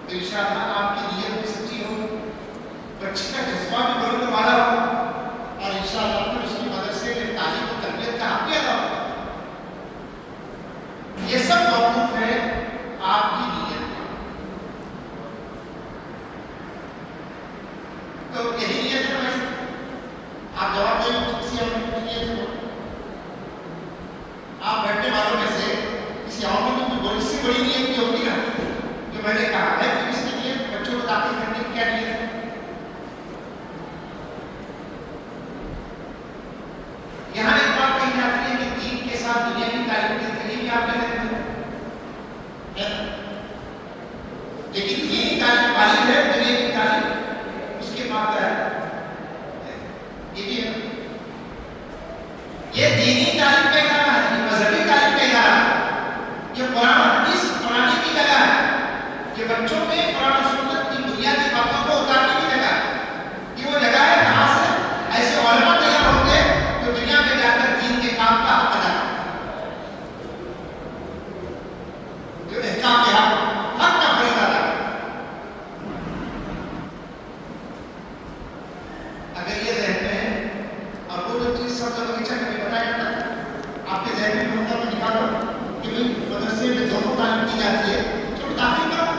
تو انشاءاللہ آپ کی نیت بھی سچی ہو، بچے کا جذبہ بھی بلند والا ہو، اور انشاءاللہ پھر اس کی مدرسے میں تعلیم و تربیت کا حق بھی ادا ہو۔ یہ سب موقف ہے آپ کی نیت پر۔ تو یہی نیت ہے ویسے آپ جواب دیں کسی اور کی نیت ہو، آپ بیٹھنے والوں میں سے کسی اور کی کوئی بڑی سے بڑی نیت کی ہوگی نا، جو میں نے کہا ہے کہ اس کی نیت بچوں کو داخل کرنے کی کیا نیت ہے؟ یہاں ایک بات کہی جاتی ہے کہ دین کے ساتھ دنیا کی تعلیم کے ذریعے بھی آپ کے ذہن ہے، لیکن دینی تعلیم والی ہے، دنیا کی تعلیم اس کے بعد ہے، یہ بھی ہے۔ یہ دینی تعلیم کا ادارہ ہے، یہ مذہبی تعلیم کا ادارہ ہے، یہ قرآن و حدیث پڑھانے کی جگہ ہے، یہ بچوں میں قرآن و سنت کی بنیادی باتوں کو اتارنے کی جگہ ہے، یہ وہ جگہ ہے جہاں سے ایسے علماء تیار ہوتے ہیں جو دنیا میں جا کر دین کے کام کا حق ادا کرتے ہیں، جو احکام کے حق کا فریضہ ادا کرتے ہیں۔ اگر یہ ذہن میں ہے، اور وہ جو چیز سب سے بغیچہ کبھی بتایا جاتا ہے آپ کے ذہن میں نقطہ میں نکالو کہ بھائی مدرسے میں دونوں تعلیم دی جاتی ہے، چلو داخل کرو،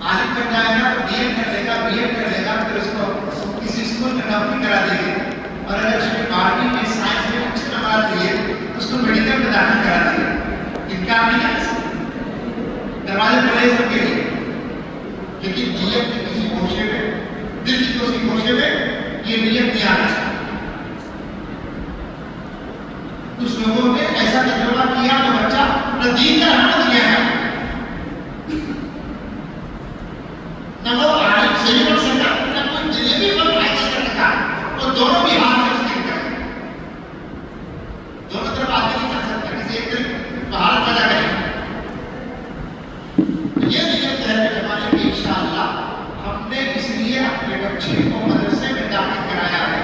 عالم بن جائے گا تو بی ایڈ کر لے گا، بی ایڈ کر لے گا، پھر اس کو کسی اسکول میں نوکری کرا دے گی، اور اگر اس میں 12ویں میں سائنس میں اچھے نمبر لیے اس کو میڈیکل میں داخل کرا دے گی، انکار نہیں کر سکتے، دروازے کھلے سب کے لیے، لیکن نیت کے کسی گوشے میں، دل کی کسی گوشے میں یہ نیت نہیں آنا چاہیے۔ کچھ لوگوں نے ایسا تجربہ کیا تو بچہ نہ دین کا رحمت لیا ہے، نہ وہ عالم صحیح بن سکا، نہ کوئی جنبی پر فائدہ کر سکا، اور دونوں بھی ہاتھ میں اس کے کر دونوں طرف آدمی نہیں کر سکتا، کسی ایک دن بہار پیدا کرے۔ یہ نیت ہے کہ ہمارے بھی انشاءاللہ ہم نے اس لیے اپنے بچے کو مدرسے میں داخل کرایا ہے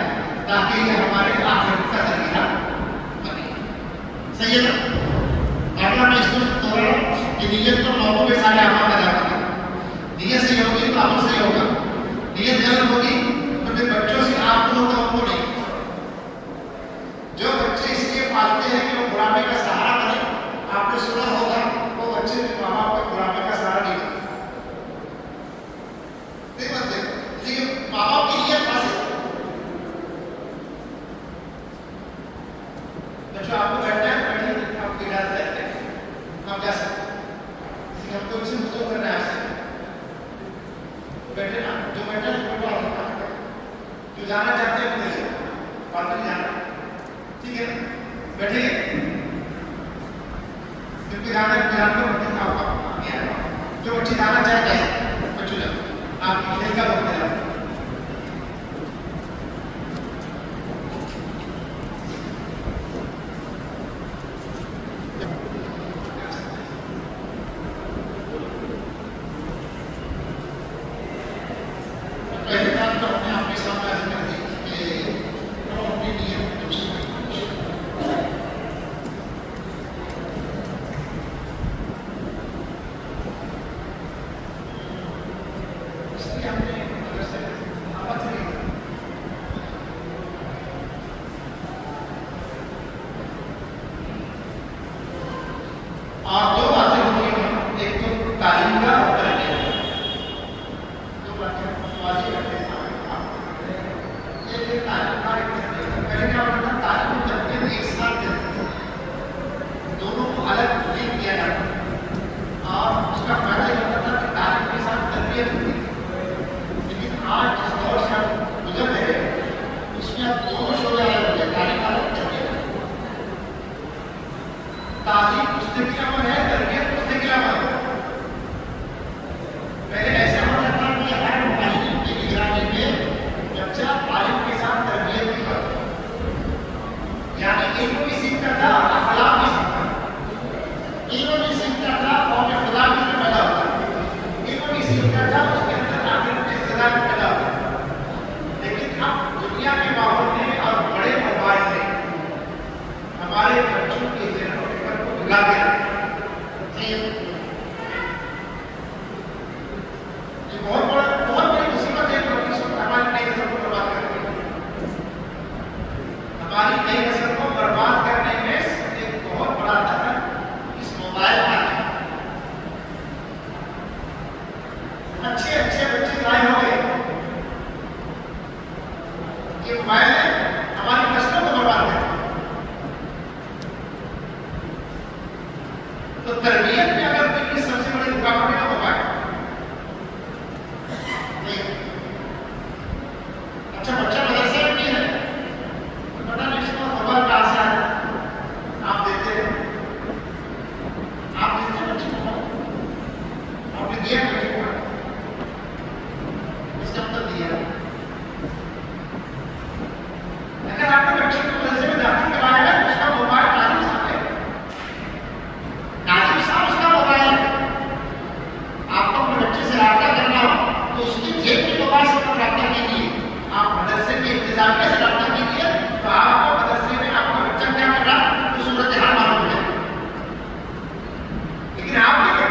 تاکہ یہ ہمارے آخرت کا ذریعہ بنے۔ صحیح ہے نا؟ اگلا میں اس کو دوہرا رہا ہوں کہ نیت پر موقع میں سارے اعمال ادا کریں، نیت صحیح ہوگی تو عمل صحیح ہوگا، نیت غلط ہوگی تو پھر بچوں سے آپ کو توقع نہیں۔ جو بچے اس لیے پالتے ہیں کہ وہ بڑھاپے کا سہارا بنے، آپ نے سنا ہوگا وہ بچے بھی ماں باپ کا بڑھاپے کا سہارا نہیں بنتے، نہیں بنتے، لیکن ماں باپ کی نیت فاسد ہے۔ بچوں آپ کو بیٹھنا ہے، بیٹھیے، آپ کی اجازت ہے، آپ جا سکتے ہیں، لیکن ہم کو ان سے گفتگو کرنا ہے آپ سے، بیٹھے نا، جو بیٹھا ہے بیٹھا ہوگا، جو جانا چاہتے ہیں وہ جائیں، بات نہیں جانا، ٹھیک ہے نا؟ بیٹھے گے کیونکہ جانا ہے جانا بچے کا آپ نہیں آئے گا، جو بچے جانا چاہتے ہیں بچوں جانا، آپ کی کھیل کا وقت ہے۔ ہم نے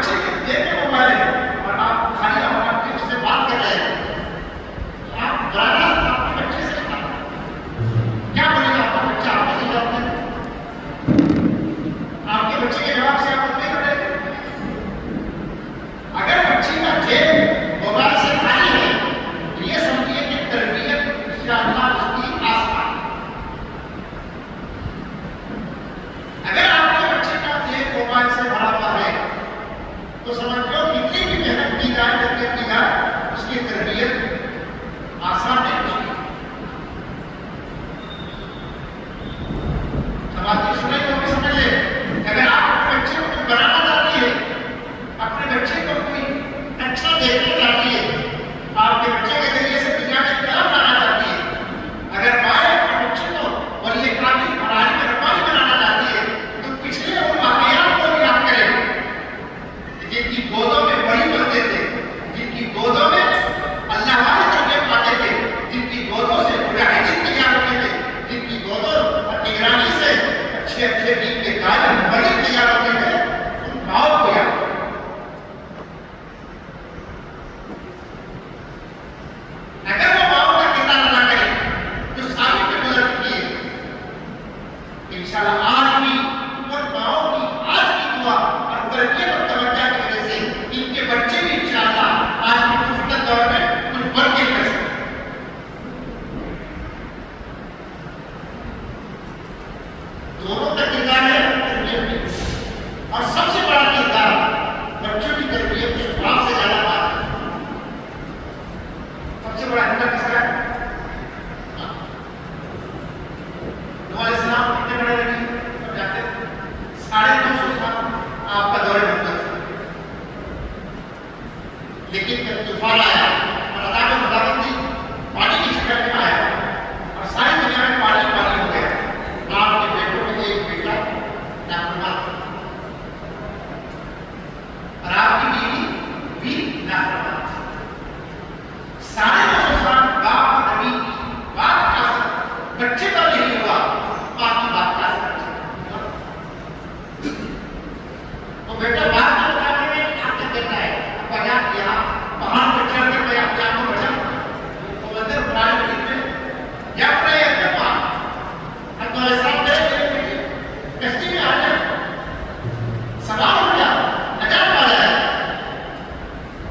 بچے کے دیر میں موبائل ہے اور آپ خالی اپنے سے بات کر رہے ہیں، آپ گانا اپنے بچے سے کیا بولے گا؟ آپ کا بچہ آپ سے جواب دے، آپ کے بچے کے جواب سے آپ نہیں کرے. اگر بچے کا جیب موبائل سے خالی ہے تو یہ سمجھیے کہ تربیت انشاءاللہ اس کی آسان. اگر آپ کے بچے کا جیب موبائل سے بھرا ہوا ہے تو سمجھ لو کتنی بھی محنت کی جائے تربیت کی جائے اس کی تربیت آسان نہیں ہوتی. سماجی سنے تو بھی سمجھ لے کہ اگر آپ اپنے بچے کو کچھ بنانا چاہتی ہے، اپنے بچے کو کوئی اچھا دیکھنا چاہتی ہے، آپ کے بچے کے ذریعے سے دنیا میں طرف لانا چاہتی ہے، اگر مائیں اپنے بچے کو ولی کامل پڑھائی میں رفاہی بنانا چاہتی ہے تو پچھلے ان واقعات کو بھی یاد کریں جن کی گودوں میں بڑی بنتے تھے، جن کی گودوں میں اللہ والے تربیت پاتے تھے، جن کی گودوں سے مجاہدین تیار ہوتے تھے، جن کی گودوں اور نگرانی سے اچھے اچھے دین کے قائم بڑی تیار ہوتے تھے. ان ماؤں کو یاد کریں. اگر وہ ماؤں کا کردار ادا کریں جو ساری پہ گزر چکی ہے، انشاءاللہ آج بھی ان ماؤں کی آج کی دعا اور تربیت اور توجہ کی وجہ سے ان کے بچے بھی انشاءاللہ آج کی مفتت دور میں کچھ بن کے کر سکتے. دونوں کا کردار ہے تربیت میں، اور سب سے بڑا کردار بچوں کی تربیت میں باپ سے زیادہ بات ہے. سب سے بڑا حصہ کس کا ہے؟ نوح علیہ السلام کتنے بڑے نبی اب جاتے ہیں 250 سال آپ کا دور نبوت تھا، لیکن جب طوفان آیا اور عذاب خداوندی پانی کی شکل میں آیا اور ساری دنیا میں پانی پانی ہو گیا، آپ کے بیٹوں میں ایک بیٹا نافرمان تھا اور آپ کی بیوی بھی نافرمان تھی. 250 سال باپ نبی بات کا اثر بچے کا نہیں ہوا، باپ کی بات کا اثر وہ بیٹا بات کا مقابلے میں طاقت دیتا ہے. ابا جان کیا پہاڑ پہ چڑھ کر میں اپنے آپ کو بچا وہ مندر بنانے کے لیے یا اپنے السلام کشتی میں آ جائے سوال ہو گیا نجات پا جائے،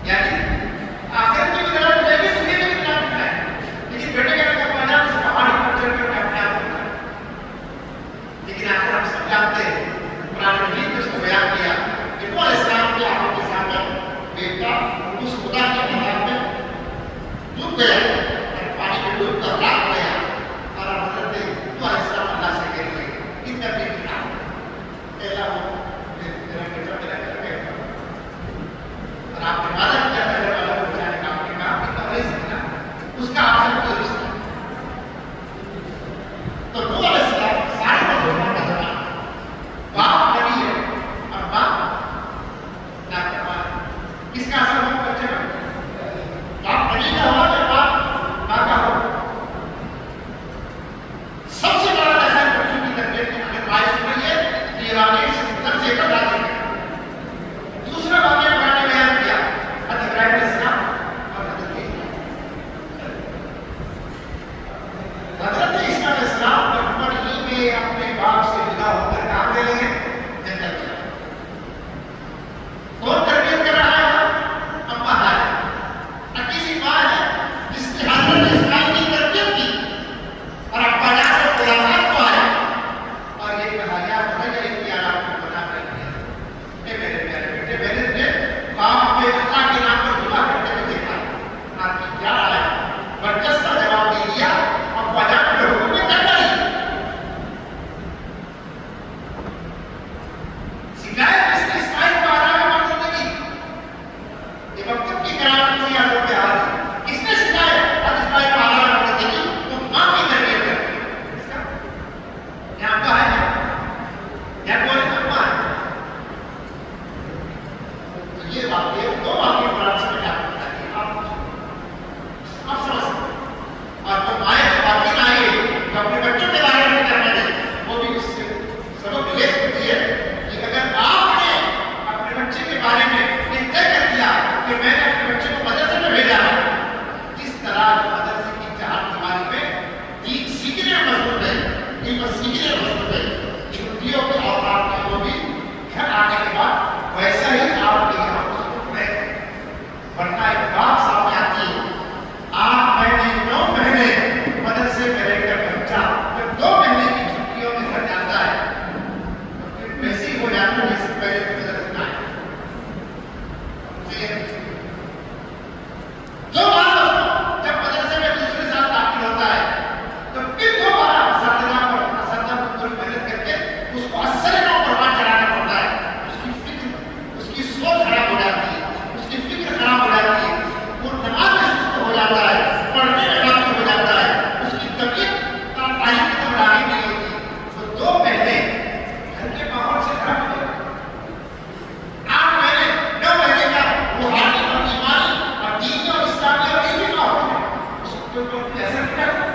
یعنی آخر کی طرح مجھے بھی سننے میں کتنا ملتا ہے، لیکن بیٹے کا نظر پا جائے اس پہاڑی پر چڑھ کر اپنے آپ کو. لیکن آخر ہم سب جانتے ہیں قرآن مجید نے اس کو بیان کیا کہ وہ السلام کے آنکھوں کے سامنے بیٹا اس خدا کے مذہب میں ڈوب گیا اور پانی میں ڈوب کر رات گیا اور حضرت تو السلام اللہ سے کہہ رہے ان کا بھی کتاب پہلا وہ میرا بیٹا میرا گھر گیا اور آپ نے وعدہ کیا تھا گھر والا کو بچانے کا، آپ نے کہا کہ نہیں سکتا اس کا آپ سے کوئی رشتہ. تو نوح علیہ السلام سارے مسلمان کا زمانہ باپ نبی ہے اور باپ نافرمان ہے. کس کا اثر ہو بچے پر؟ باپ نبی کا ہو یا باپ ماں کا ہو؟ سب سے بڑا اثر بچوں کی تربیت میں اگر باعث ہو رہی ہے تو یہ واقعی سب سے بڑا ہے. دوسرا واقعہ قرآن نے بیان کیا حضرت ابراہیم علیہ السلام اور حضرت عیسیٰ علیہ السلام بچپن ہی میں اپنے باپ سے جدا ہو کر کہاں گئے ہیں؟ جنت میں. کون تربیت کر رہا ہے؟ اماں ہے، اکیلی ماں ہے جس کی حضرت اسماعیل کی تربیت کی اور ابا جان سے ملاقات کو آیا اور یہ کہا گیا بھائی ایک پیار آپ کو بنا کر دیا. اے میرے پیارے بیٹے، میں نے تمہیں باپ پہ اللہ کے نام پر دعا کرتے ہوئے دیکھا، آپ کی کیا رائے ہے؟ برجستہ جواب دے دیا ابا جان کے حکم میں کر رہی شکایت اس نے اسماعیل کو آرام میں ماننے لگی. یہ وقت کی کرامت سے یاد ہوتے آ رہی کس نے شکایت اب اسماعیل کو آرام میں ماننے لگی تو ماں کی تربیت کر یہاں کا ہے یا کوئی اماں ہے. تو یہ واقعہ دو واقعہ قرآن سے بیان کرتا ہے آپ سمجھ سکتے. اور جو مائیں خواتین آئی جو اپنے بچوں کے بارے میں فکر کریں وہ بھی اس سے سبق لے سکتی ہے کہ اگر آپ نے اپنے بچے کے بارے میں یہ طے کر دیا کہ میں نے اپنے بچے کو مدرسے میں بھیجا ہے. جس طرح مدرسے کی چار دیواری میں دین سیکھنے میں مضبوط ہے, دین پر سیکھنے میں مضبوط ہے, چھٹیوں کے اوقات میں وہ بھی گھر آنے کے بعد ویسا ہی آپ کے یہاں مضبوط رہے. ورنہ ایک بات سامنے آتی ہے, 8 مہینے 9 مہینے مدرسے میں رہ کر بچہ جب 2 مہینے کی چھٹیوں میں گھر جاتا ہے تو پھر ویسے ہی ہو جاتا ہے جیسے پہلے مدرسے میں آیا. دوبارہ جب مدرسے میں دوسرے سال داخل ہوتا ہے تو پھر دوبارہ اساتذہ کو پوری محنت کر کے اس کو اصل نو پروان چلانا پڑتا ہے. اس کی فکر, اس کی سوچ خراب ہو جاتی ہے, اس کی فکر خراب ہو جاتی ہے, وہ نماز میں سست ہو جاتا ہے, پڑھنے میں غافل ہو جاتا ہے, اس کی طبیعت تعلیم کی طرف راغب نہیں ہوتی. وہ 2 مہینے گھر کے ماحول سے خراب ہو جاتا ہے. 8 مہینے 9 مہینے کا روحانی اور ایمانی اور دینی اور اسلامی اور علمی ماحول ہے, اس کے اوپر اثر نہیں ڈالتا.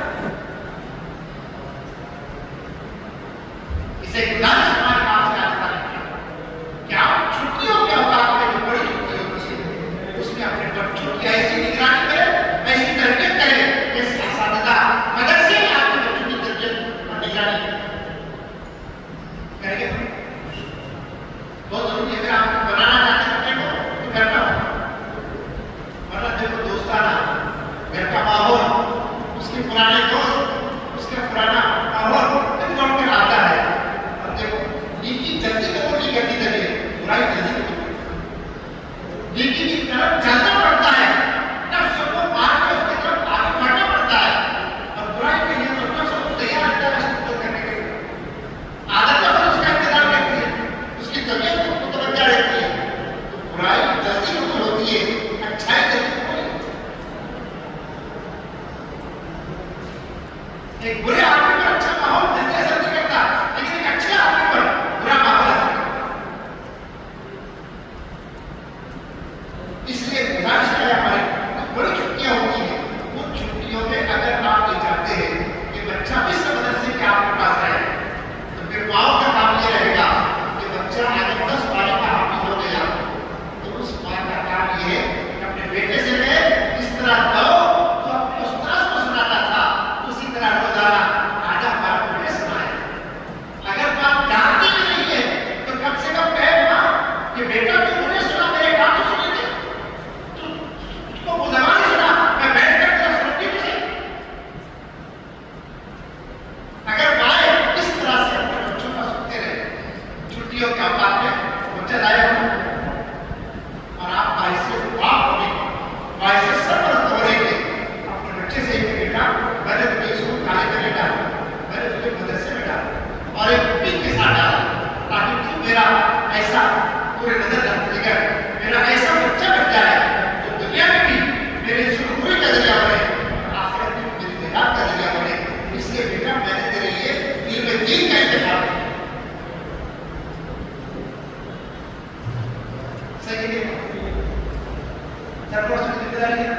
اسے گزارش ہمارے آپ سے آج تک کہ آپ چھٹیوں کے اوقات میں جو بڑی چھٹی ہوتی ہے اس میں اپنے بچوں کی ایسی نگرانی کریں, ایسی تربیت کریں جیسے اساتذہ مدرسے میں آپ کے بچوں کی تربیت اور نگرانی کریں گے. بہت ضروری ہے. اگر آپ کو بنانا چاہتے ہیں بچے کو تو کرنا ہوگا. ورنہ دیکھو دوستانہ گھر کا ماحول, اس کے پرانے دوست, اس کا پرانا ماحول جب لوٹ کر آتا ہے اور دیکھو نیکی جلدی قبول نہیں کرتی طبیعت, برائی جلدی قبول کرتی ہے. نیکی کی طرف چلنا پڑتا ہے, نفس کو مار کے اس کی طرف آگے بڑھنا پڑتا ہے, اور برائی کے لیے تو نفس کو تیار رہتا ہے استعمال کرنے کے لیے. عادت پر اس کا انتظار کرتی ہے, اس کی طبیعت کو متوجہ رہتی ہے. تو برائی جلدی قبول ہوتی ہے, اچھائی جلدی قبول نہیں ہوتی. ایک برے آدمی پر اچھا ماحول جلدی اثر نہیں کرتا, لیکن ایک اچھے آدمی پر برا ماحول اثر کرتا ہے. اس لیے گزارش ہے ہماری بڑی چھٹیاں ہوتی ہیں, ان چھٹیوں میں اگر آپ یہ چاہتے ہیں کہ بچہ اس مدرسے کے آپ کے پاس رہے تو پھر ماؤں کا کام یہ رہے گا کہ بچہ اگر 10 بارے کا حافظ ہو گیا تو اس بات کا کام یہ ہے کہ اپنے بیٹے سے میں اس طرح دو تو اپنے استاد کو سناتا تھا اسی طرح روزانہ آدھا بار کو میں سنائے. اگر بات جانتی بھی نہیں ہے تو کم سے کم کہے نا کہ بیٹا تو مجھے سنا, میرے کام تو سنی تھے, تو وہ زبان ہی سنا, میں بیٹھ کر تیرا سنتی بھی نہیں. اگر مائیں اس طرح سے اپنے بچوں کا سنتے رہے چھٹیوں کے اوقات میں بچہ ضائع ہو اور آپ باعث باپ ہونے باعث سرپرست ہو رہے تھے اپنے بچے سے ایک بیٹا میں نے تمہیں اسکول کالج میں ڈالا, میں نے تمہیں مدرسے میں ڈالا اور ایک امید کے ساتھ ڈالا تاکہ تم میرا ایسا پورے نظر رکھتے گا, میرا ایسا بچہ بن جائے جو دنیا میں بھی میرے سرخروئی کا ذریعہ بنے اور آخرت میں میری نجات کا ذریعہ بنے. اس لیے بیٹا میں نے تیرے لیے علم دین کا انتخاب کیا. صحیح ہے, سرپرست کی ذمہ داری ہے,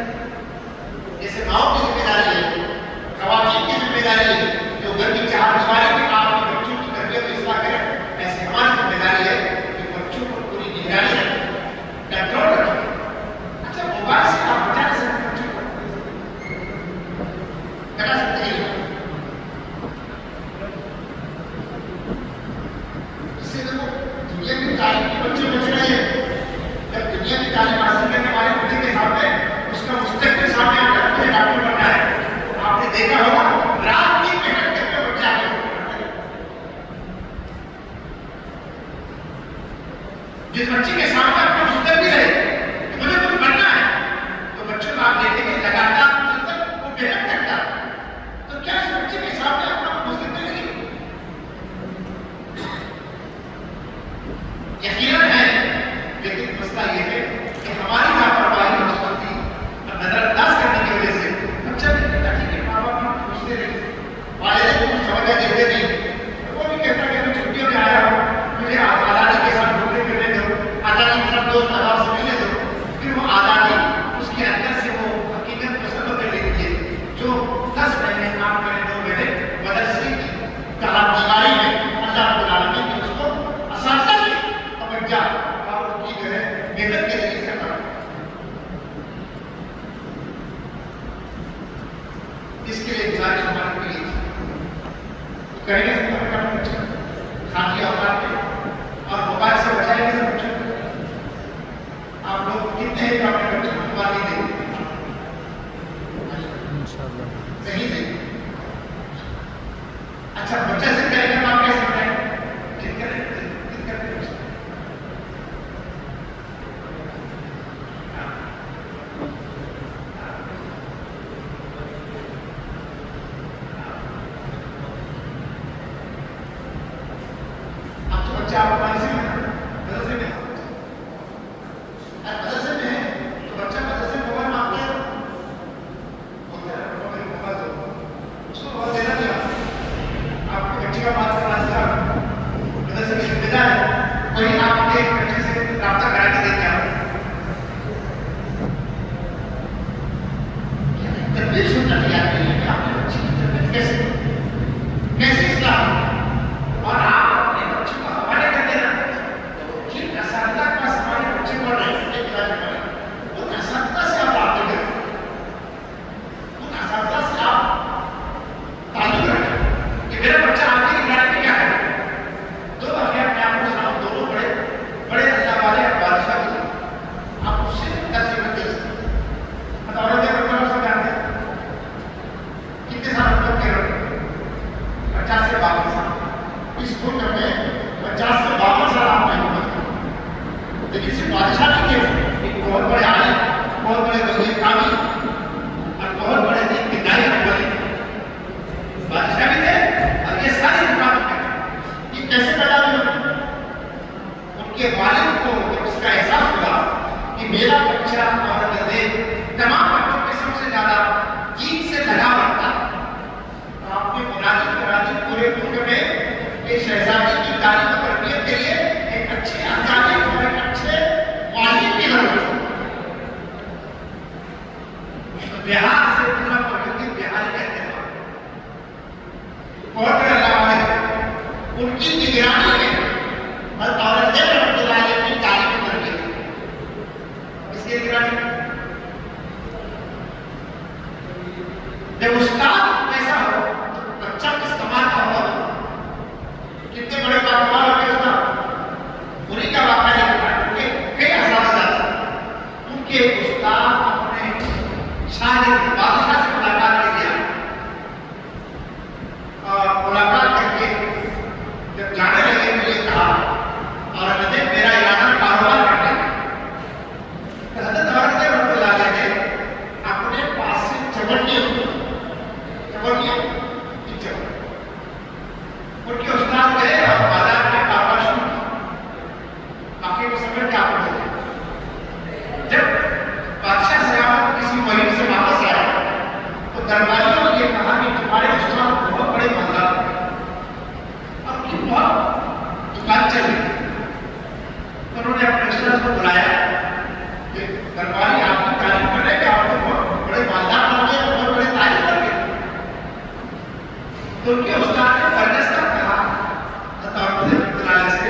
جیسے ماؤں کی ذمہ داری ہے, خواتین کی ذمہ داری ہے جو گھر کی چار دیواری میں آپ کے بچوں کی تربیت و اصلاح کریں, ایسے ہماری ذمہ داری ہے کہ بچوں پر پوری نگرانی رکھیں, کنٹرول رکھیں. اچھا موبائل سے آپ بچا نہیں سکتے بچوں کو, بچا سکتے ہیں اس سے دیکھو دنیا کی تعلیم کے بچے بچ رہے ہیں. جب دنیا کی تعلیم حاصل کرنے والے بچے کے سامنے اس کا مستقبل سامنے آ کر مجھے ڈاکٹر بننا ہے, آپ نے دیکھا ہوگا رات کی محنت کر کے بچہ آگے بڑھتا ہے. جس بچے کے سامنے اپنا مستقبل ہے کہ مجھے کچھ بننا ہے تو بچوں کو آپ دیکھیں گے لگاتار وہ محنت کرتا ہے, تو کیا اس بچے کے سامنے اپنا مستقبل نہیں یقیناً ہے, لیکن مسئلہ یہ ہے کہ ہماری لاپرواہی اور غلطی اور نظر انداز کرنے کی وجہ سے بچہ بھی کہتا ہے کہ ماں باپ ہم پوچھتے رہتے, والدین کو کچھ سمجھا دیتے نہیں, وہ بھی کہتا کہ میں چھٹیوں میں آیا ہوں, مجھے آزادی کے ساتھ گھومنے پھرنے دو, آزادی کے ساتھ دوست احباب سے ملنے دو. پھر وہ آزادی اس کے اندر سے وہ حقیقت پسند کر لیتی ہے جو 10 مہینے کام کرے 2 مہینے مدرسے کی دیواری میں اللہ رب العالمین نے اس کو اساتذہ کی توجہ اور اس کی محنت کے ذریعے سے پڑھیں. اس کے لیے گزارش ہمارے کے لیے کہیں گے سب کا بچہ خاصی اوقات میں اور موبائل سے بچائیں گے سب بچوں کو. آپ لوگ کتنے ہیں جو اپنے بچوں کو موبائل نہیں دیں گے؟ صحیح نہیں. اچھا بچہ سے کریں گے تو آپ کیسے کریں؟ کن کریں اب تو بچہ آپ مدرسے میں مدرسے میں مدرسے میں ہے تو بچہ مدرسے میں موبائل مانگتے ہیں موبائل دو اس کو بہت دینا نہیں. آپ کے بچے کا بات کرنا چاہتا مدرسے میں ذمہ دار ہے کوئی آپ کے بچے سے رابطہ کرا کے دیتے ہیں. تربیت سننا تیار کریے کہ آپ کے بچے کی تربیت کیسے اسلام اور آپ اپنے بچے کو حوالے کر دینا کہ اساتذہ کا ہمارے بچے کو نہیں ان اساتذہ سے آپ باتیں کریں ان اساتذہ سے آپ تعلق رکھیں کہ میرا بچہ آپ کی نگرانی میں کیا کرے. دو واقعہ اپنے آپ کو سناؤ. دونوں بڑے اللہ والے بادشاہ بھی تھے. آپ اس سے ترجمہ دے سکتے بطور سے جانتے ہیں کتنے سال لوگ کے رہے 50 سے 52 سال. اس ملک میں 50 سے 52 سال آپ نہیں ہوئے لیکن صرف بادشاہ نہیں تھے. ایک بہت بڑے عالم بہت بڑے وزیر کامل اور بہت بڑے دین کے داعی والے بادشاہ بھی تھے اور یہ ساری مقام ہے. یہ کیسے پیدا ہوئے؟ ان کے والد کو جب اس کا احساس ہوا کہ میرا بچہ اور تمام بچوں کے سب سے زیادہ دین سے لگاؤ رکھتا تو آپ نے مناظر کرا دی پورے ملک میں کہ شہزادی کی تعلیم و تربیت کے لیے ایک اچھے اکادمی اور ایک اچھے والد کی ضرورت ہے. بہار سے پورا پروجیکٹ بہار کہتے ہیں بہت بڑے اللہ والے ہیں. ان کی نگرانی میں اور اورنگزیب رحمۃ اللہ علیہ کی تعلیم و تربیت اس کی نگرانی میں جب استاد ایسا ہو بچہ کس کمال کا ہو. کتنے بڑے کاروبار ہوتے استاد انہیں کا واقعہ لگتا ہے ان کے کئی اساتذہ ان کے استاد اپنے شاگرد بادشاہ سے ملاقات کے لیا اور ملاقات کر کے جب جانے لگے تو یہ کہا اور حضرت میرا ارادہ کاروبار کرنے کا. حضرت اورنگزیب رحمۃ اللہ علیہ نے اپنے پاس سے چوٹیاں ان کے استاد گئے اور بازار میں کاروبار شروع کیا. باقی کو سمجھ کیا پڑھتے جب بادشاہ سیاحت کسی مہم سے واپس آیا تو درباریوں نے یہ کہا کہ تمہارے استاد بہت بڑے مالدار اور ان کی بہت دکان چل رہی. تو انہوں نے اپنے استاد کو بلایا کہ درباری آپ کی تعریف کر رہے کہ آپ تو بہت بڑے مالدار بن گئے بہت بڑے تعریف کر گئے. تو ان کے استاد نے فرنسا کہا سے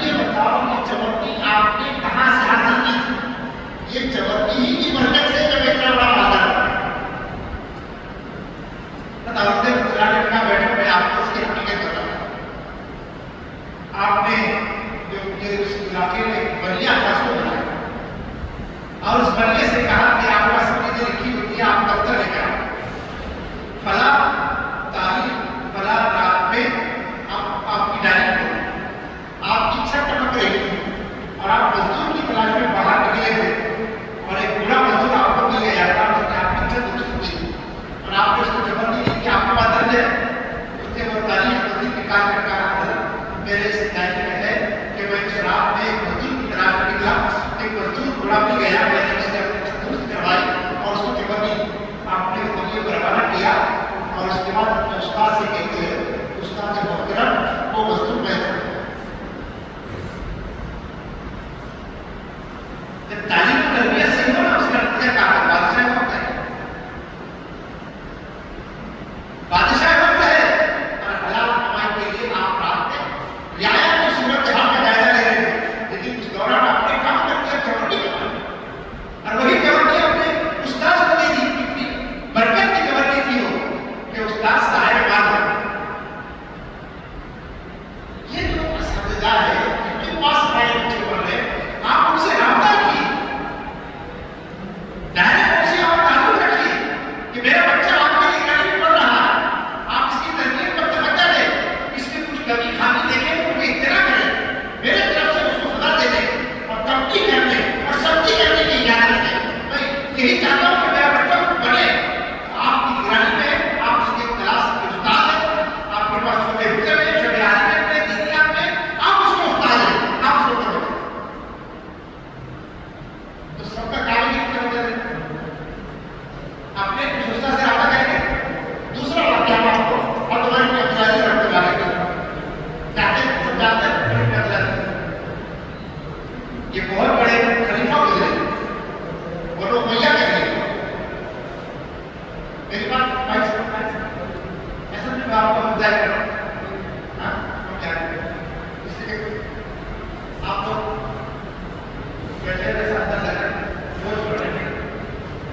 یہ بتاؤ کہ چوٹی آپ نے کہاں سے حاصل کی تھی؟ یہ چوٹی ہی کی برکت سے جب اتنا بڑا مالدار نے کہا بیٹھو میں آپ کو اس کی حقیقت بتاؤں. آپ نے جو اس علاقے میں بلیا تھا اس کو بنایا اور اس بلیے سے کہا کہ آپ کا سب چیزیں لکھی ہوتی ہے آپ دفتر لے کر فلاں تاریخ فلاں رات میں آپ کی ڈائری کو آپ کی چھت ٹپک رہی تھی اور آپ مزدور کی تلاش میں باہر نکلے تھے اور ایک بوڑھا مزدور آپ کو مل گیا تھا اس نے آپ کی چھت اٹھ چکی تھی اور آپ نے اس کو خبر نہیں دی کہ آپ کے پاس درد ہے. اس نے وہ تاریخ مزدور نکال کر کہا میرے اس ڈائری میں ہے کہ میں اس رات میں ایک مزدور کی تلاش میں نکلا ایک مزدور بوڑھا مل گیا میں نے اس نے اپنی چھت درست کروائی اور اس کو خبر نہیں. آپ نے اس بلیے کو روانہ کیا اور اس کے بعد اپنے استاد سے کہتے ہیں استاد محترم وہ مزدور میں جب تعلیم و تربیت سے ہو نا اس کا نتیجہ کہا بادشاہ ہوتا ہے. بادشاہ ہوتا ہے اور حلال کمائی کے لیے آپ رات میں رعایا کی صورت حال کا جائزہ لے رہے تھے لیکن اس دوران اپنے کام بیٹھے رہے ساتھ دس لگا روز پڑھیں گے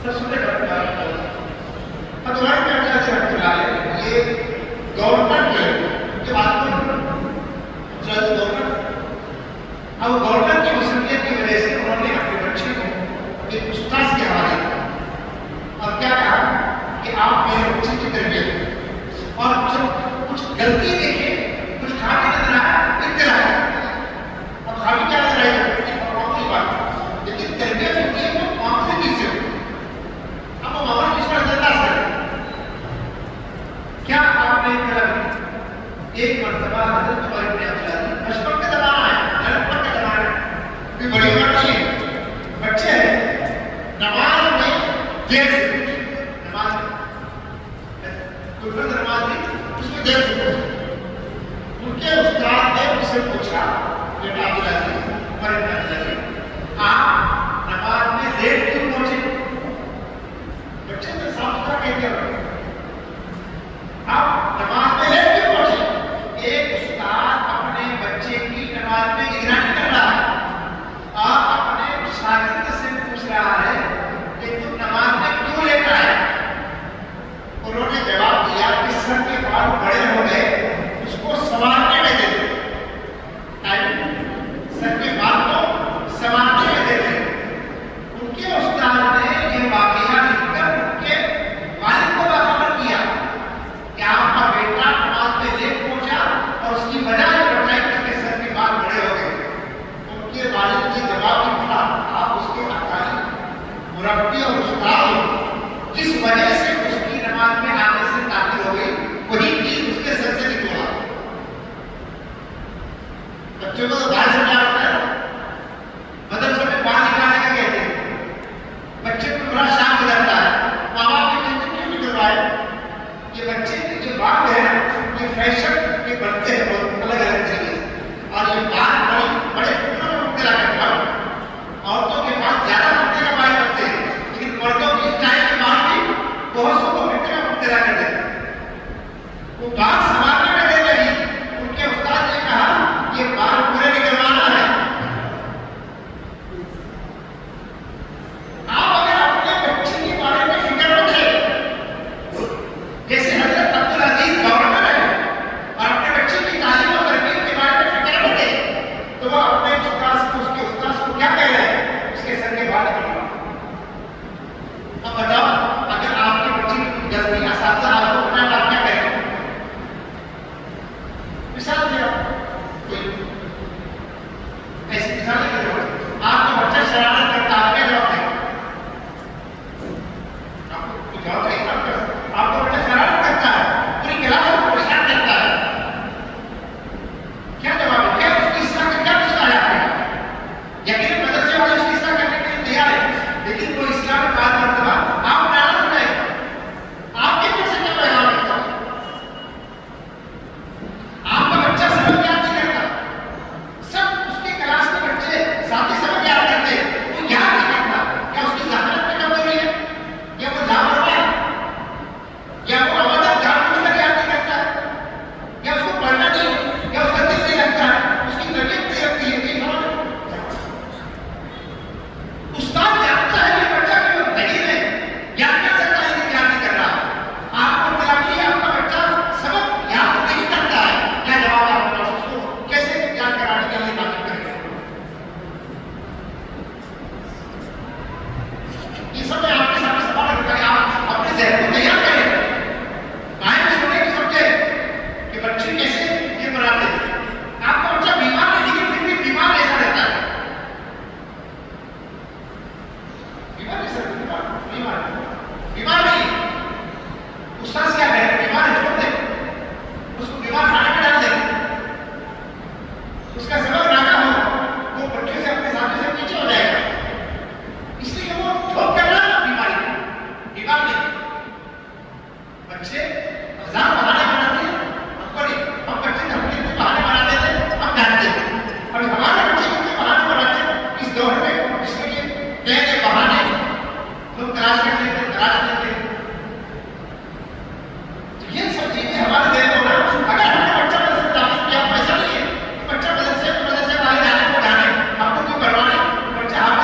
سب سنے کرتے ہیں اب تمہارے کیا کیا سے ہم چلا لیں یہ گورنمنٹ جو ہے یہ بات کو گورنمنٹ اب گورنمنٹ کی مسئولیت کی وجہ سے انہوں نے اپنے بچے کو ایک استاذ کے حوالے کیا اور کیا کہا کہ آپ میرے بچے کی تربیت اور کچھ غلطی دیکھیں کچھ خامی نظر آیا اطلاع اب خامی کیا نظر آئی معمولی بات لیکن تربیت ہوتی ہے وہ معمولی چیز سے اب وہ معمولی چیز پر انداز کریں کیا آپ نے ایک مرتبہ حضرت عمر بن عبدالعزیز بچپن کا زمانہ ہے لڑکپن کا زمانہ ہے کوئی بڑی عمر نہیں ہے بچے نماز میں دیر سے نماز کوئی فرض نماز نہیں اس میں دیر سے ان کے استاد نے ان سے پوچھا بیٹا عبدالعزیز عمر بن عبدالعزیز آپ نماز میں دیر کیوں پہنچے بچے نے صاف ستھرا کہہ دیا آپ نماز میں دیر کیوں پہنچے ایک استاد اپنے بچے کی نماز میں نگرانی کر رہا ہے آپ اپنے شاگرد سے پوچھ رہا ہے کہ تم نماز میں کیوں لیٹ آئے انہوں نے جواب دیا کہ سر کے بال بڑے ہو گئے اس کو سنوارنے میں دے دیں سر کے بال کو سنوارنے میں دے دیں ان کے استاد نے یہ واقعہ لکھ کر ان کے والد کو باخبر کیا کہ آپ کا بیٹا نماز میں لیٹ پہنچا اور اس کی وجہ یہ بتائی کہ اس کے سر کے بال بڑے ہو گئے ان کے والد کے جواب کی خلاف آپ اس کے اکالی مربی اور استاد ہو جس وجہ سے اس کی نماز میں آنے سے تاخیر ہو گئی وہی چیز اس کے سر سے نکلا بچوں کو تو بال سے کیا ہوتا ہے مدرسوں میں بال نکالنے کا کہتے ہیں بچے کو بڑا شاک گزرتا ہے ماں باپ کے کہتے کیوں نکلوائے یہ بچے کے جو بال ہے نا یہ فیشن کے بڑھتے ہیں بہت الگ الگ طریقے سے اور یہ بال بڑے فکروں میں مبتلا کرتے ہیں عورتوں کے پاس زیادہ مبتلا کا بال کرتے ہیں لیکن مردوں کی اسٹائل کے بال بھی بہت سو کو فکر میں مبتلا کر دیتے ہیں وہ بال سنوارنے میں دے رہی ان کے استاد نے کہا یہ بال پورے نکلوانا ہے آپ اگر اپنے بچے کے بارے میں فکر رکھیں جیسے حضرت عبدالعزیز گورنر ہے اور اپنے بچے کی تعلیم اور تربیت کے بارے میں فکر رکھے تو وہ اپنے استاد کو اس کے استاد کو کیا کہہ رہے ہیں اس کے سر کے بال نکلوا اب بتاؤ اگر آپ کے بچے کی غلطی اساتذہ آپ کو بنا آپ کیا کریں مثال دیا کوئی ایسی مثال نہیں کرو آپ کا بچہ شرارت کرتا آپ کیا جواب دیں آپ کو جواب صحیح آپ کا بچہ شرارت کرتا ہے پوری کلاس کو پریشان کرتا ہے کیا جواب ہے کیا اس کی اصلاح کا کیا مسئلہ ہے آپ کا یقیناً مدرسے والے اس کی اصلاح کرنے کے لیے تیار ہے لیکن کوئی اصلاح میں بات مرتبہ آپ ناراض ہو جائے آپ کے طرف سے کیا پیغام ہے آپ کا بچہ سبق یاد نہیں کرتا سب اس کے کلاس کے بچے ساتھی سبق یاد کرتے ہیں وہ یاد نہیں کرتا کیا اس کی ذہانت میں کمزوری ہے یا وہ لاپرواہ ہے یا وہ عمدہ جان بوجھ کر یاد نہیں کرتا ہے یا اس کو پڑھنا نہیں یا اس کا دل نہیں لگتا ہے اس کی طبیعت نہیں لگتی ہے کہ استاد جانتا ہے کہ بچہ کیوں نہیں ہے یاد کر سکتا ہے کہ یاد نہیں کر رہا آپ کو تلاقی آپ کا بچہ سبق یاد نہیں کرتا ہے کیا جواب آپ کا اس کو کیسے یاد کرانے کے لیے تعلیم کریں یہ سب میں آپ کے سامنے سوال رکھتا ہے آپ اپنے ذہن کو تیار کریں مائنڈ سونے کی سمجھے کہ بچے کیسے یہ بناتے ہیں آپ کا بچہ بیمار ہے لیکن پھر بھی بیمار ایسا رہتا ہے بیمار نہیں استاد کیا ہے بیمار ہے چھوڑ دیں اس کو بیمار کھانے میں ڈال دیں اس کا سبق ناکا ہو وہ بچے سے اپنے سامنے سے پیچھے ہو جائے گا اس لیے وہ جھوک کر رہا بیماری بیمار نہیں بچے ہزار بہانے بناتے ہیں ہم کو نہیں ہم بچے اپنے لیے بہانے بناتے تھے ہم جانتے ہیں اور ہمارے بچے کتنے بہانے بناتے ہیں اس دور میں اس کے لیے نئے نئے بہانے لوگ تلاش کرتے ہیں تلاش کرتے ہیں تو یہ سب چیزیں ہمارے دل کو اگر ہم نے بچہ مدرسے تعلیم کیا پیسہ نہیں ہے بچہ مدرسے والے جانے کو جانے ہم کو کیوں کروانے بچہ آپ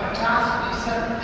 50%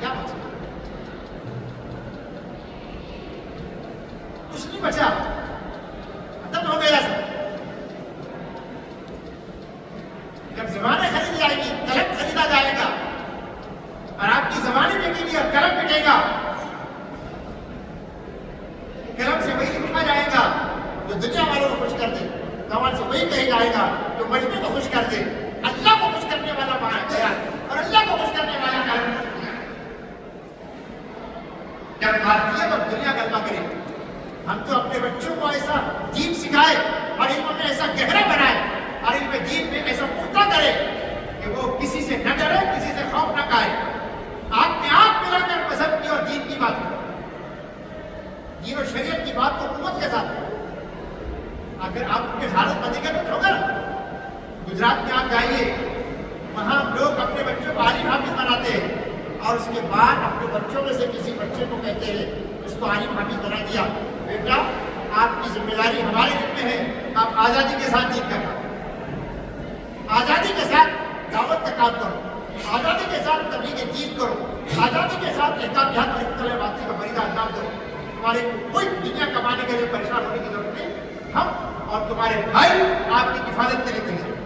کیا بچا؟ کچھ نہیں بچا، ختم ہو گیا سب. جب زبانیں خرید جائے گی، قلم خریدا جائے گا اور آپ کی زبانیں بکے گی اور قلم بکے گا. قلم سے وہی لکھا جائے گا جو دنیا والوں کو خوش کر دے، زبان سے وہی کہا جائے گا جو مجمع کو خوش کر دے. اللہ کو خوش کرنے والا بیان اور اللہ کو خوش کرنے والا کلام. جب بھارتیت اور دنیا کلمہ کرے، ہم تو اپنے بچوں کو ایسا دین سکھائے اور علم میں ایسا گہرا بنائے اور علم دین میں ایسا پختہ کرے کہ وہ کسی سے نہ ڈرے، کسی سے خوف نہ کھائے. آپ نے آنکھ ملا کر مذہب کی اور دین کی بات کرو، دین و شریعت کی بات کو قوت کے ساتھ کرو. اگر آپ ان کے حالت بنے گا تو ہوگا. گجرات میں آپ جائیے، وہاں لوگ اپنے بچوں کو عالم حافظ بناتے ہیں اور اس کے بعد اپنے بچوں میں سے کسی بچے کو کہتے ہیں، اس کو عالم حافظ بنا دیا، بیٹا آپ کی ذمہ داری ہمارے ذمہ ہے، آپ آزادی کے ساتھ دین کا کام، آزادی کے ساتھ دعوت کا کام کرو، آزادی کے ساتھ تبلیغ دین کرو، آزادی کے ساتھ احکامات اور اختلاف باتی کا فریضہ انجام دو. تمہارے کوئی دنیا کمانے کے لیے پریشان ہونے کی ضرورت نہیں، ہم اور تمہارے بھائی آپ کی حفاظت کے لیے تیار.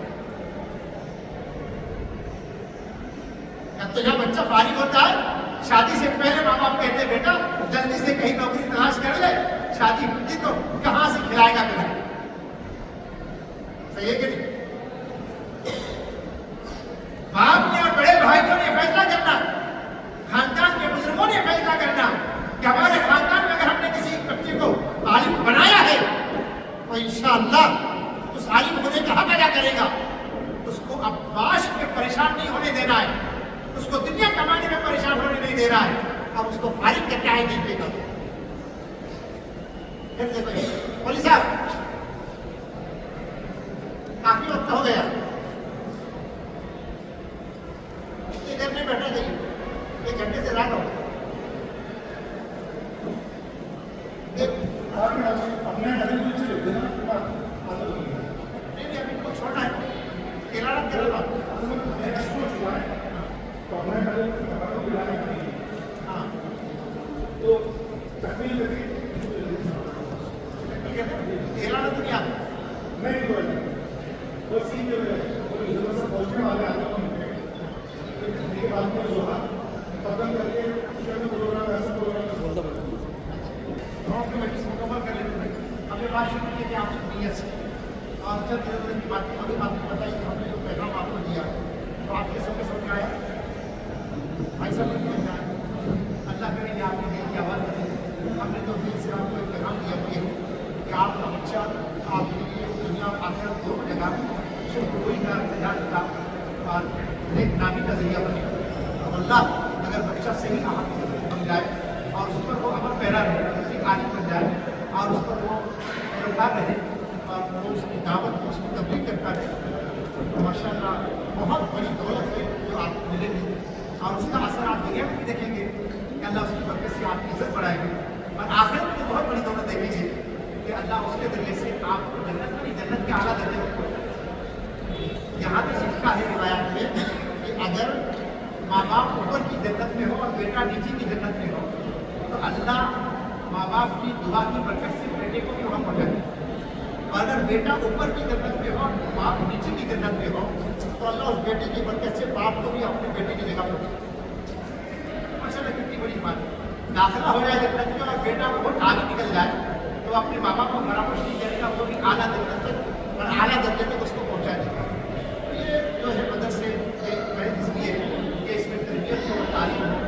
اب تو جب بچہ فارغ ہوتا ہے، شادی سے پہلے ماں باپ کہتے ہیں بیٹا جلدی سے کہیں نوکری تلاش کر لے، شادی ہوتی تو کہاں سے کھلائے گا کھلائے. صحیح ہے کہ نہیں؟ باپ نے اور بڑے بھائیوں نے فیصلہ کرنا، خاندان کے بزرگوں نے فیصلہ کرنا کہ ہمارے خاندان میں اگر ہم نے کسی بچے کو عالم بنایا ہے تو انشاءاللہ اس عالم ہونے کا حق ادا کرے گا. اس کو اب معاش میں پریشان نہیں ہونے دینا ہے، اس کو دنیا کمانے میں پریشان ہونے نہیں دینا ہے. اب اس کو فارغ کرنا ہے دین کا. مولوی صاحب کافی وقت ہو گیا، اتنی دیر میں بیٹھا جائیے، 1 گھنٹے سے رات ہو گیا. نہیں ابھی کو چھوڑنا ہے، تلاوت کرنا. ہاں تو تلاوت نہیں آتا. مکمل کر لیتے ہیں. ہم نے بات شروع کی کہ آپ سے نیت سے اور چند دنوں کی بات ابھی آپ کو بتائی کہ ہم نے جو پیغام آپ کو دیا تو آپ کے سب کو سمجھ آیا. بھائی صاحب نے سمجھ آیا. اللہ کرے کہ آپ نے دین کی آواز دی. ہم نے تو دل سے آپ کو ایک پیغام دیا کہ آپ کا بچہ آپ کے لیے دنیا اور آخرت دونوں جگہ صرف کوئی کا تجارت کا اور ایک نامی کا ذریعہ بنے. اور اللہ اگر بچہ صحیح اہم بن جائے اور اس پر وہ عمل پیرا رہے، کسی عالم بن جائے اور اس پر وہ پیروکار رہے اور وہ اس کی دعوت کو اس کی تبلیغ کرتا رہے تو ماشاء اللہ بہت بڑی دولت ہے جو آپ کو ملے گی. اور اس کا اثر آپ دنیا میں بھی دیکھیں گے کہ اللہ اس کی برکت سے آپ کی عزت بڑھائے گی اور آخرت میں تو بہت بڑی دولت دیکھیں گے کہ اللہ اس کے ذریعے سے آپ کو جنت میں جنت کے اعلیٰ درجے میں. یہاں پہ لکھا ہے روایات میں کہ اگر ماں باپ اوپر کی جنت میں ہو اور بیٹا نیچے کی جنت میں ہو تو اللہ ماں باپ کی دعا کی برکت سے بیٹے کو بھی وہاں پہنچائے. اور اگر بیٹا اوپر کی جنت میں ہو اور باپ نیچے کی جنت میں ہو تو اللہ اس بیٹے کی برکت سے باپ کو بھی اپنے بیٹے کی جگہ پہنچائے. ماشاء اللہ کتنی بڑی بات ہے. داخلہ ہو جائے جنت میں اور بیٹا بہت آگے نکل جائے تو اپنے ماں باپ کو فراموش نہیں کرے گا، وہ بھی اعلیٰ درجے تک اور اعلیٰ درجے تک اس کو پہنچا دے گا. یہ جو ہے مدرسے یہ اس لیے کہ اس میں تربیت اور تعلیم ہو.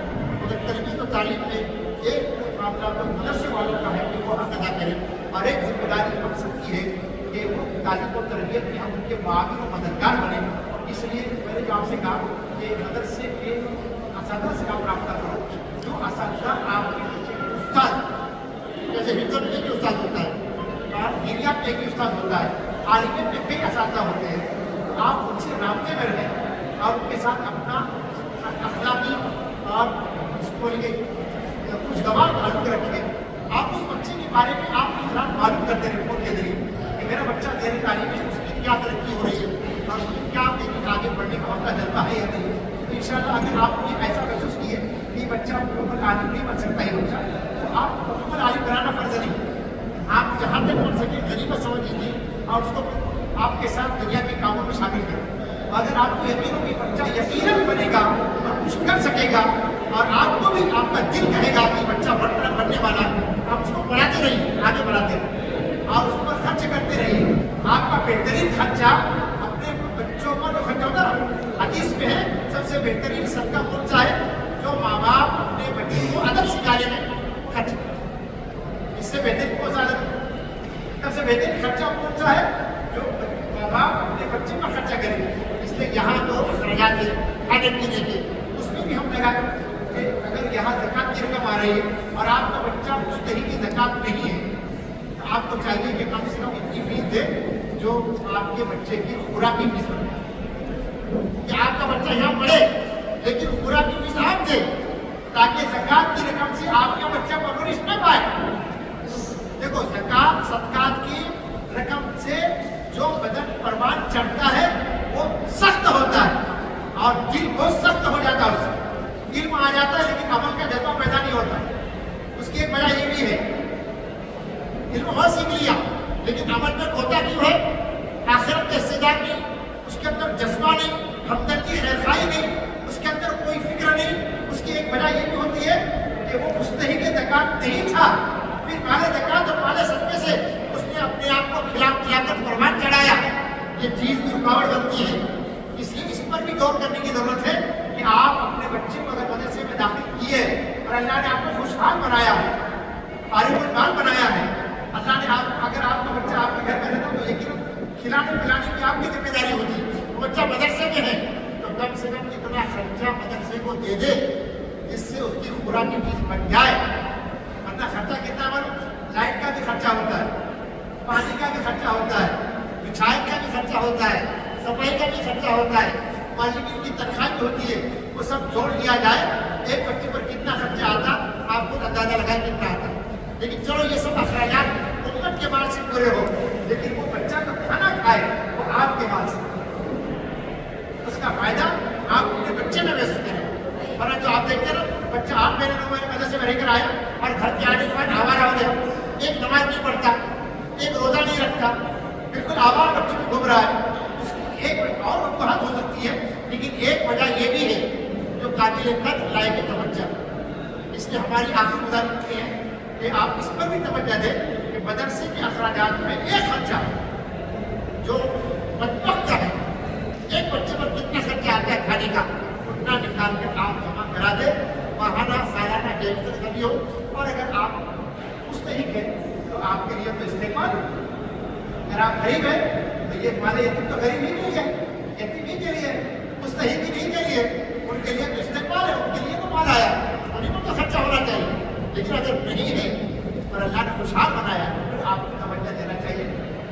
مگر تربیت و تعلیم میں ایک معاملہ تو مدرسے والوں کا ہے کہ وہ حق ادا کریں اور ایک ذمہ داری ہم سب کی ہے کہ وہ تعلیم و تربیت میں ہم ان کے معاون و مددگار بنیں. اس لیے میں نے جو آپ سے کہا کہ مدرسے کے اساتذہ سے آپ رابطہ کرو، جو اساتذہ آپ کے بچے کے استاد، جیسے حفظ میں ایک استاد ہوتا ہے اور دینیات میں ایک استاد ہوتا ہے، عالمیت میں کئی اساتذہ ہوتے ہیں. آپ ان سے رابطے میں رہیں اور ان کے ساتھ اپنا اخلاقی اور اس کو لے کچھ گواہ معلوم رکھیں. آپ اس بچے کے بارے میں آپ اخلاق معلوم کرتے رہیں فون کے ذریعے کہ میرا بچہ دینی تعلیم میں اس کی کیا ترقی ہو رہی ہے اور اس میں کیا آگے بڑھنے کا موقع جلتا ہے یا نہیں. ان شاء آپ نے ایسا محسوس کیے کہ بچہ مکمل عالم نہیں بن سکتا ہے بچہ، تو آپ مکمل عالم بنانا فرض نہیں، آپ جہاں تک بن سکے غریبت سمجھ لیجیے اور اس کو آپ کے ساتھ دنیا کے کاموں میں شامل کریں۔ اگر آپ کو یقین ہو کہ بچہ یقیناً بنے گا اور کچھ کر سکے گا اور آپ کو بھی آپ کا دل کہے گا کہ بچہ بننے والا، آپ اس کو پڑھاتے رہیے، آگے بڑھاتے رہیے اور اس پر خرچ کرتے رہیے۔ آپ کا بہترین خرچہ اپنے بچوں پر جو خرچہ ہوتا ہے، حدیث میں ہے سب سے بہترین صدقہ کون سا ہے؟ جو ماں باپ اپنے بچے کو ادب سکھانے میں خرچ کریں۔ اس سے بہترین کون سا سب سے بہترین خرچہ کون سا ہے؟ جو ماں باپ اپنے بچے پر خرچہ کریں۔ اس لیے یہاں تو اخراجات ہے کھانے پینے کے، اس میں بھی ہم لگا کہ اگر یہاں زکوٰۃ کی رقم آ رہی ہے اور آپ کا بچہ مستحق کی زکوٰۃ نہیں ہے، تو آپ کو چاہیے کہ کم سے کم اتنی فیس دے جو آپ کے بچے کی خوراک کی فیس بنے، کہ آپ کا بچہ یہاں پڑھے لیکن خوراک کی فیس آپ دے تاکہ زکوٰۃ کی رقم سے آپ کا بچہ پرورش نہ پائے۔ دیکھو زکوٰۃ صدقات کی رقم سے جو بدن پروان چڑھتا ہے وہ سخت ہوتا ہے اور دل بہت سخت ہو جاتا ہے، اس سے علم آ جاتا ہے لیکن عمل کا جذبہ پیدا نہیں ہوتا۔ اس کی ایک وجہ یہ بھی ہے، علم بہت سیکھ لیا لیکن عمل میں ہوتا کیوں ہے؟ آخرت کے استعداد نہیں، اس کے اندر جذبہ نہیں، ہمدردی خیرخواہی نہیں، اس کے اندر کوئی فکر نہیں۔ اس کی ایک وجہ یہ بھی ہوتی ہے کہ وہ مستحق زکوٰۃ نہیں تھا، پھر مال زکوٰۃ اور مال صدقے سے اس نے اپنے آپ کو کھلا کر پروان چڑھایا۔ یہ چیز بھی رکاوٹ بنتی ہے، اس لیے اس پر بھی غور کرنے کی ضرورت ہے کہ آپ اپنے بچے کو اگر مدرسے میں داخل کیے اور اللہ نے آپ کو خوشحال بنایا ہے، فارغ البال بنایا ہے، اللہ نے اگر آپ کا بچہ آپ کے گھر میں رہتا تو یقیناً کھلانے پلانے کی آپ کی ذمہ داری ہوتی ہے۔ وہ بچہ مدرسے میں ہے تو کم سے کم اتنا خرچہ مدرسے کو دے دے جس سے اس کی خوراک کی فیس بن جائے، ورنہ خرچہ کتنا لائٹ کا بھی خرچہ ہوتا ہے، پانی کا بھی خرچہ ہوتا ہے، بچھائی کا بھی خرچہ ہوتا ہے، صفائی کا بھی خرچہ ہوتا ہے، معلمین کی تنخواہ جو ہوتی ہے وہ سب جوڑ لیا جائے ایک بچے پر کتنا خرچہ آتا آپ کو اندازہ لگائے کتنا آتا۔ لیکن چلو یہ سب اخراجات امت کے مال سے پورے ہو، لیکن وہ بچہ جو کھانا کھائے وہ آپ کے مال سے، اس کا فائدہ آپ اپنے بچے میں محسوس کریں۔ ورنہ جو آپ دیکھتے ہیں نا بچہ 8 مہینے مدرسے میں رہ کر آیا اور گھر کے آنے کے بعد آوارہ ہو گیا، ایک نماز نہیں پڑھتا، ایک روزہ نہیں رکھتا، بالکل آوارہ بچے میں گھوم رہا ہے، اس کی ایک اور وجوہات ہو سکتی ہے لیکن ایک وجہ یہ بھی ہے جو قابل قدر لائق توجہ۔ اس لیے ہماری آخری گزارش یہ ہے کہ آپ اس پر بھی توجہ دیں کہ مدرسے کے اخراجات میں ایک خرچہ جو بدبخت ہے، ایک بچے پر کتنا خرچہ آتا ہے کھانے کا، اتنا نکال کے آپ جمع کرا دیں، ماہانہ سالانہ ڈیجیٹل کبھی ہو، اور اگر آپ مستحق ہیں تو آپ کے لیے تو استعمال، اگر آپ غریب ہیں تو یہ مال یتیم تو غریب ہی کے لیے، یتیم ہی کے لیے، مستحق ہی نہیں کے لیے، ان کے لیے تو استعمال ہے، ان کے لیے تو مال آیا، انہیں کو تو خرچہ ہونا چاہیے۔ لیکن اگر نہیں ہے اور اللہ نے خوشحال بنایا تو آپ کو توجہ دینا چاہیے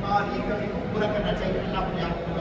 اور یہ کبھی پورا کرنا چاہیے۔ اللہ اپنے آپ